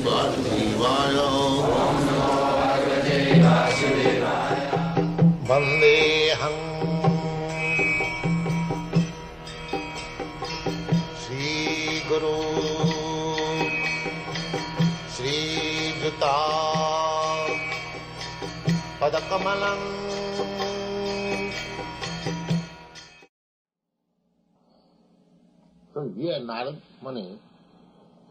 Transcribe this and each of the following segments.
Vasudevaya. Vandeham Shri Guru Shri Juta Padakamalam. So here Narad Muni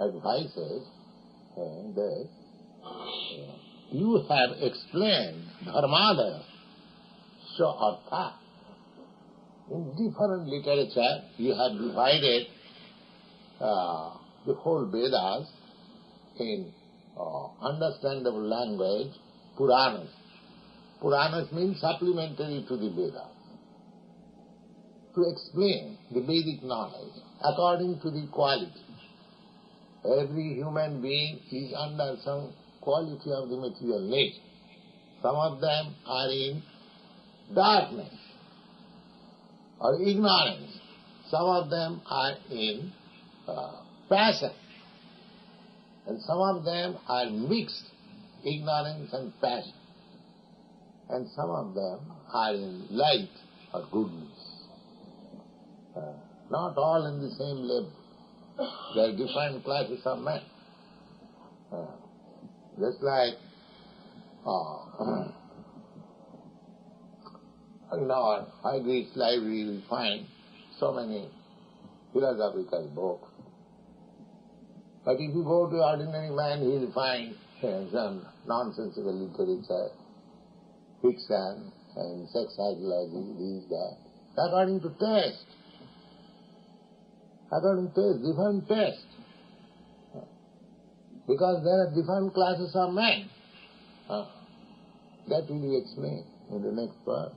advises that you have explained Dharmadaya, so Artha. In different literature you have divided the whole Vedas in understandable language, Puranas. Puranas means supplementary to the Vedas. To explain the Vedic knowledge according to the quality. Every human being is under some quality of the material nature. Some of them are in darkness or ignorance. Some of them are in passion. And some of them are mixed, ignorance and passion. And some of them are in light or goodness. Not all in the same level. There are different classes of men. Just like in our high Greek library we find so many philosophical books. But if you go to ordinary man, he will find some nonsensical literature, fiction, and sex psychology, this, that. According to taste. According to different taste. Because there are different classes of men. That will be explained in the next part.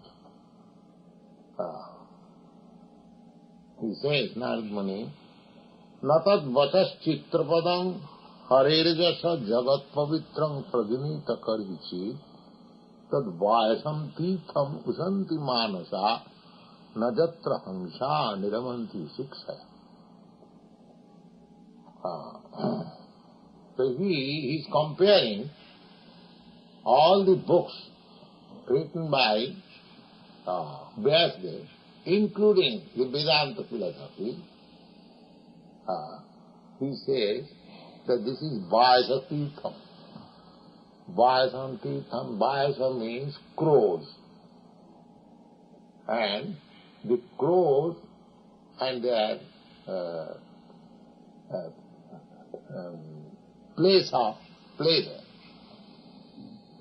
He says, Narad Muni, Natad vachas chitrapadam harerjasa jagat pavitram prajunita karvichi tad vayasam titham usanti manasa najatra hamsa niramanti shiksha. So he is comparing all the books written by Vyasadeva, including the Vedanta philosophy. He says that this is Vayasa Tirtham. Vayasam Tirtham, Vayasa means crows. And the crows and their place of pleasure.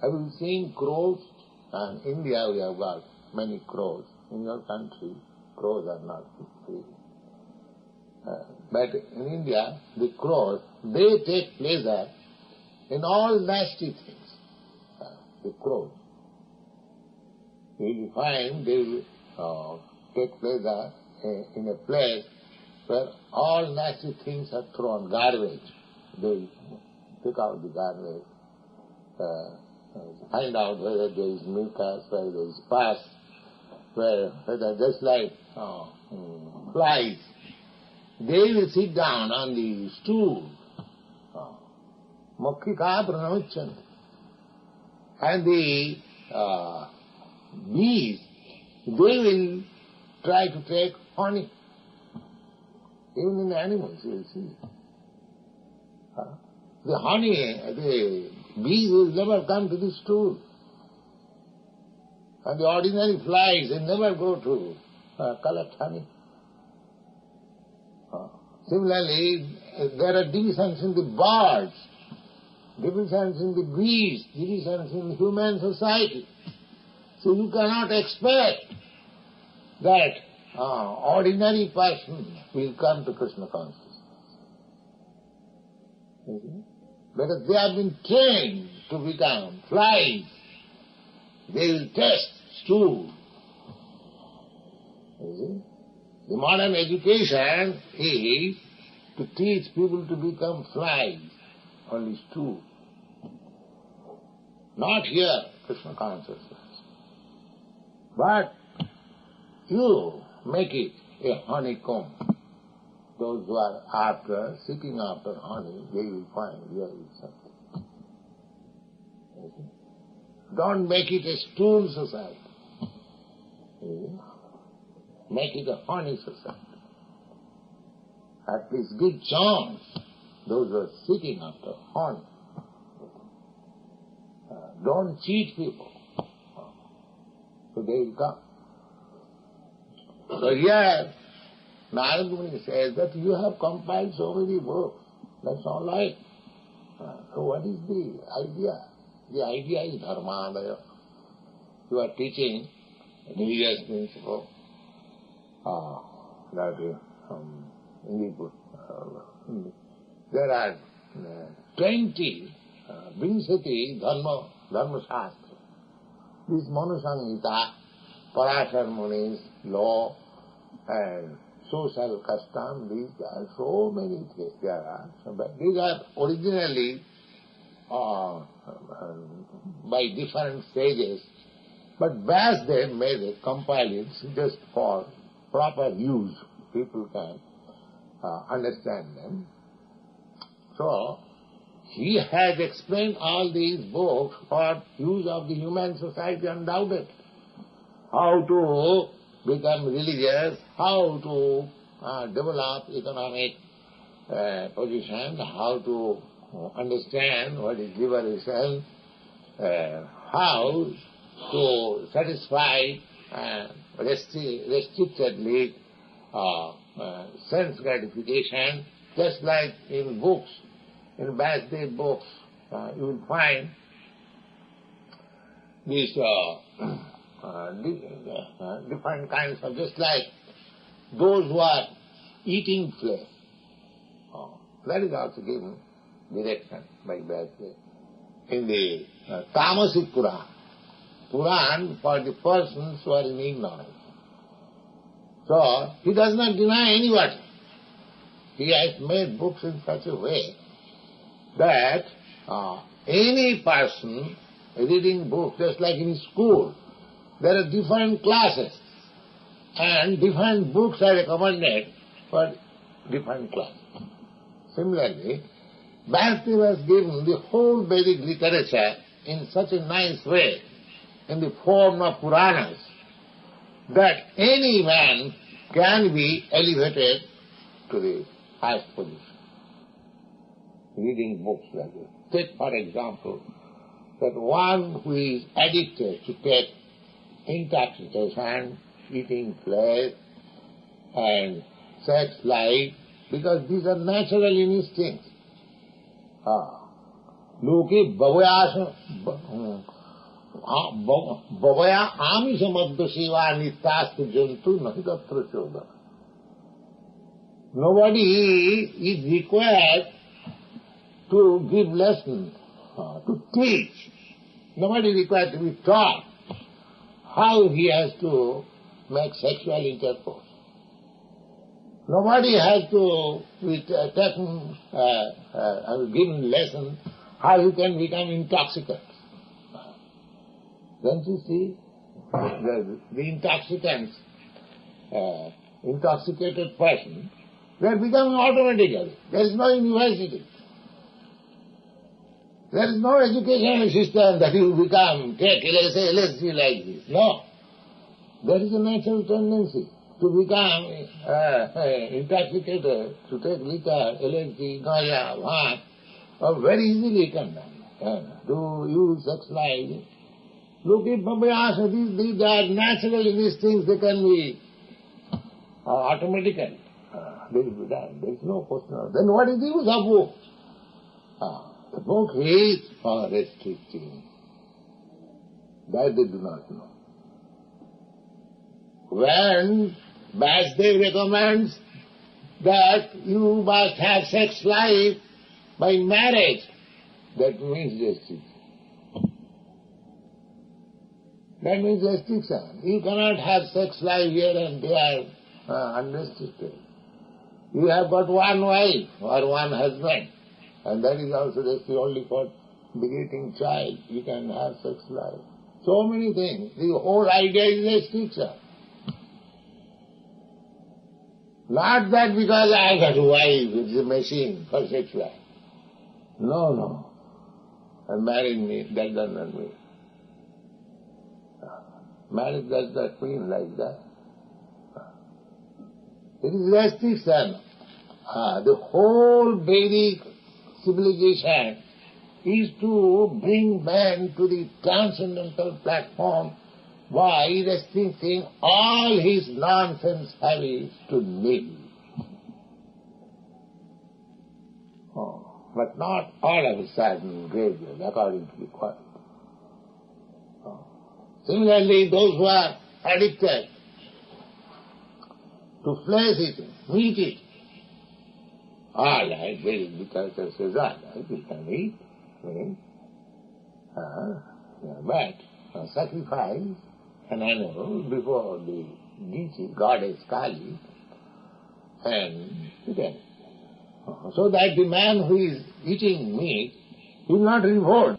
Have you seen crows? In India we have got many crows. In your country, crows are not free. But in India, the crows, they take pleasure in all nasty things. The crows. You will find they will take pleasure in a place where all nasty things are thrown, garbage. They pick out the garbage, find out whether there is mucus, whether there is pus, whether just like flies. They will sit down on the stool, mokkika pranamachan, and the bees, they will try to take honey. Even in animals you will see. The honey, the bees will never come to the stool. And the ordinary flies, they never go to collect honey. Similarly, there are divisions in the birds, divisions in the bees, divisions in human society. So you cannot expect that ordinary person will come to Krishna consciousness. Because they have been trained to become flies. They will taste stool. The modern education is to teach people to become flies, only stool. Not here, Krishna consciousness. But you make it a honeycomb. those who are seeking after honey, they will find here is something. Don't make it a stool society. Make it a honey society. At least give chance those who are seeking after honey. Don't cheat people. So they will come. So here, Narada Muni says that you have compiled so many books. That's all right. So what is the idea? The idea is dharmadaya. You are teaching religious principle. That is, there are 20 Vinsati Dharma Shastra. This Manusangita, Parashar Muni's law and social custom, these are so many things. There are. But these are originally by different stages. But Vyasdev made it, compiled it just for proper use. People can understand them. So, he has explained all these books for use of the human society undoubted. How to become religious, how to develop economic position, how to understand what is liberation, how to satisfy restrictedly sense gratification, just like in books. In Vyasdev books, you will find these different kinds of, just like those who are eating flesh. That is also given direction by Vyasdev. In the Tamasic Puran, Puran for the persons who are in ignorance. So, he does not deny anybody. He has made books in such a way that any person reading books, just like in school, there are different classes and different books are recommended for different classes. Similarly, Vyasdev has given the whole Vedic literature in such a nice way, in the form of Puranas, that any man can be elevated to the highest position. Reading books like this. Take, for example, that one who is addicted to take intoxication, eating flesh, and sex life, because these are natural instincts. Loke bhavaya amishamadda seva nityastu jantu nahi tatra chodana. Nobody is required to give lessons, to teach. Nobody is required to be taught how he has to make sexual intercourse. Nobody has to be given lessons how you can become intoxicant. Don't you see? The intoxicants, intoxicated person, they are becoming automatically. There is no university. There is no educational system that you become, take LSD like this. No. There is a natural tendency to become intoxicated, to take liquor, LSD, ganja, bhang, very easily can to use sex life. Look at Babaya, these are natural instincts, they can be automatically. They will be done. There is no question. Then what is the use of book? The book is for restricting. That they do not know. When Vyasdev recommends that you must have sex life by marriage, that means restriction. That means restriction. You cannot have sex life here and there unrestricted. You have got one wife or one husband, and that is also just only for begetting child. You can have sex life. So many things. The whole idea is restriction. Not that because I got a wife, it's a machine for sex life. No. And marrying me, that does not mean. Marriage does not mean like that. It is restriction. The whole Vedic civilization is to bring man to the transcendental platform by restricting all his nonsense habits to nil. But not all of a sudden gradually, according to the quality. Similarly, those who are addicted to flesh eating, meat eating, all right, the culture says all right, you can eat, but sacrifice an animal before the deity, goddess Kali, and then, so that the man who is eating meat will not revolt.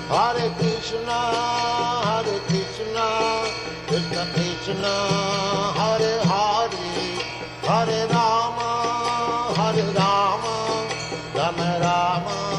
Hare Krishna, Krishna Krishna, Hare Hare, Hare Rama, Rama Rama.